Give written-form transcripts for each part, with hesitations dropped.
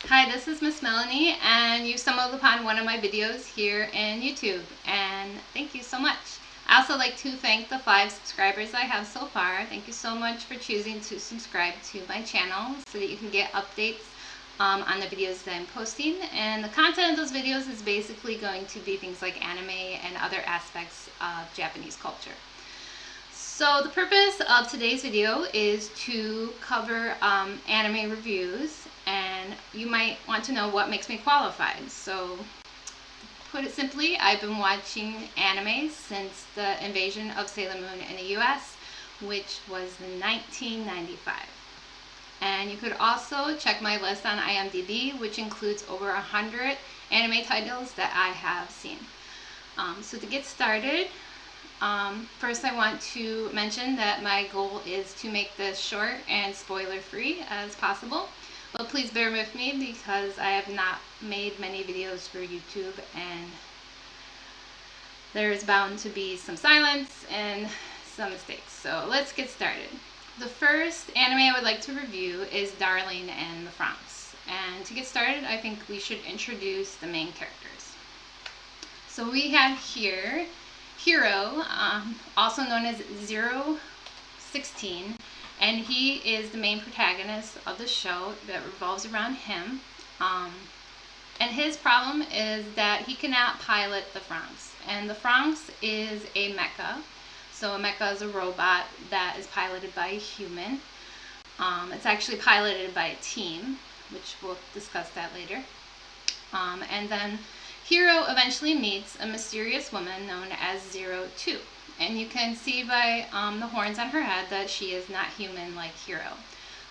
Hi, this is Miss Melanie, and you stumbled upon one of my videos here in YouTube, and thank you so much. I also like to thank the 5 subscribers I have so far. Thank you so much for choosing to subscribe to my channel so that you can get updates on the videos that I'm posting. And the content of those videos is basically going to be things like anime and other aspects of Japanese culture. So the purpose of today's video is to cover anime reviews, and you might want to know what makes me qualified. So to put it simply, I've been watching anime since the invasion of Sailor Moon in the US, which was in 1995. And you could also check my list on IMDb, which includes over 100 anime titles that I have seen. So to get started, first I want to mention that my goal is to make this short and spoiler free as possible, but please bear with me because I have not made many videos for YouTube and there's bound to be some silence and some mistakes. So let's get started. The first anime I would like to review is Darling and the Franxx. And to get started, I think we should introduce the main characters. So we have here Hiro, also known as 016, and he is the main protagonist of the show that revolves around him. And his problem is that he cannot pilot the Franxx. And the Franxx is a mecha. So a mecha is a robot that is piloted by a human. It's actually piloted by a team, which we'll discuss that later. And then Hiro eventually meets a mysterious woman known as 02. And you can see by the horns on her head that she is not human like Hiro.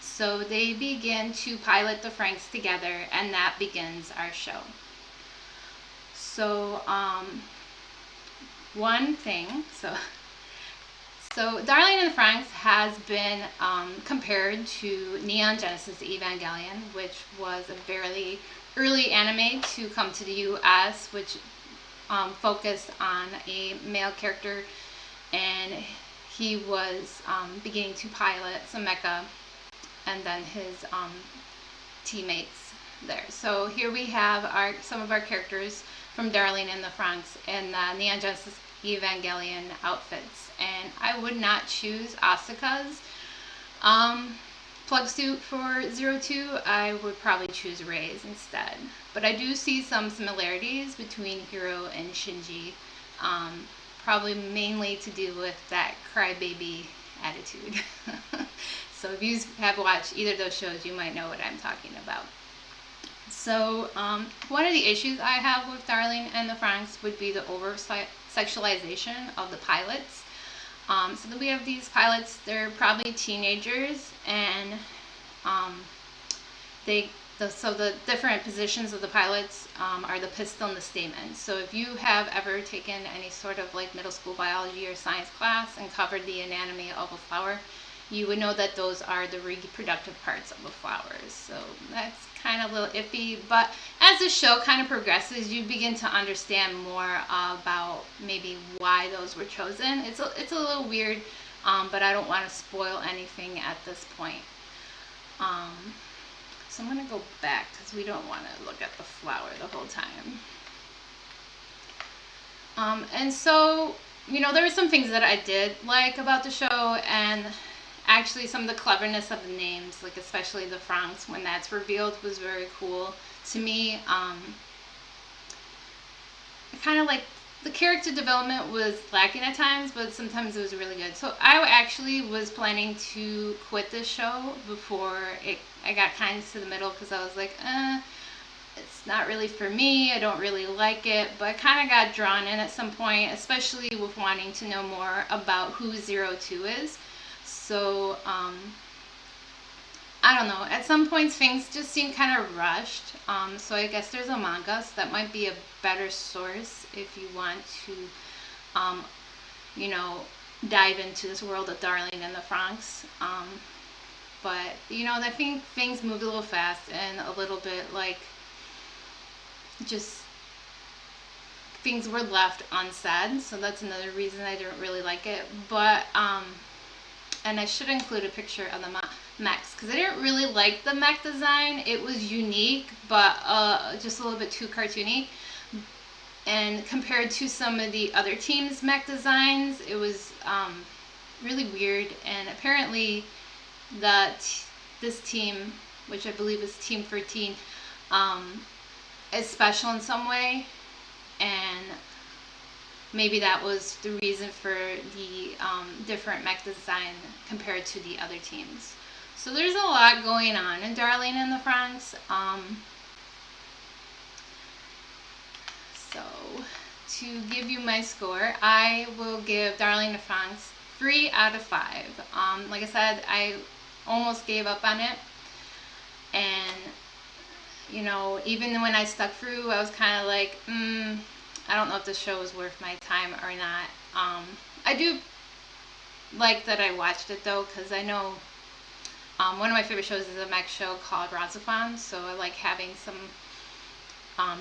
So they begin to pilot the Franxx together, and that begins our show. So So Darling and the Franxx has been compared to Neon Genesis Evangelion, which was a very early anime to come to the US, which focused on a male character, and he was beginning to pilot some mecha and then his teammates there. So here we have some of our characters from Darling and the Franxx in the Neon Genesis Evangelion outfits, and I would not choose Asuka's plug suit for 02. I would probably choose Rei's instead. But I do see some similarities between Hiro and Shinji, probably mainly to do with that crybaby attitude. So if you have watched either of those shows, you might know what I'm talking about. So one of the issues I have with Darling and the Franxx would be the over-sexualization of the pilots. So that we have these pilots, they're probably teenagers, and so the different positions of the pilots are the pistil and the stamen. So if you have ever taken any sort of like middle school biology or science class and covered the anatomy of a flower, you would know that those are the reproductive parts of the flowers. So that's kind of a little iffy, but as the show kind of progresses, you begin to understand more about maybe why those were chosen. It's a little weird, but I don't want to spoil anything at this point. So I'm going to go back because we don't want to look at the flower the whole time. And so, there were some things that I did like about the show, and actually some of the cleverness of the names, like especially the Franxx, when that's revealed, was very cool to me. Kind of like the character development was lacking at times, but sometimes it was really good. So I actually was planning to quit this show before I got kind of to the middle, because I was like, it's not really for me, I don't really like it. But I kind of got drawn in at some point, especially with wanting to know more about who 02 is. So I don't know, at some points things just seem kind of rushed. So I guess there's a manga, so that might be a better source if you want to dive into this world of Darling and the Franxx. But I think things moved a little fast and a little bit like just things were left unsaid, so that's another reason I didn't really like it. But and I should include a picture of mechs, because I didn't really like the mech design. It was unique, but just a little bit too cartoony. And compared to some of the other teams' mech designs, it was really weird. And apparently, this team, which I believe is Team 13, is special in some way, and maybe that was the reason for the different mech design compared to the other teams. So there's a lot going on in Darlene and the Franxx. So to give you my score, I will give Darlene and the Franxx 3 out of 5. Like I said, I almost gave up on it, and you know, even when I stuck through, I was kind of like, I don't know if this show is worth my time or not. I do like that I watched it though, because I know one of my favorite shows is a mech show called Razafon, so I like having some,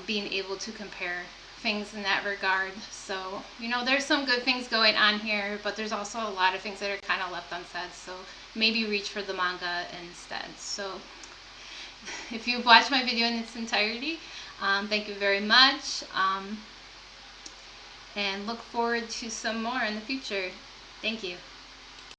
being able to compare things in that regard. So, you know, there's some good things going on here, but there's also a lot of things that are kind of left unsaid, so maybe reach for the manga instead. So if you've watched my video in its entirety, thank you very much, and look forward to some more in the future. Thank you.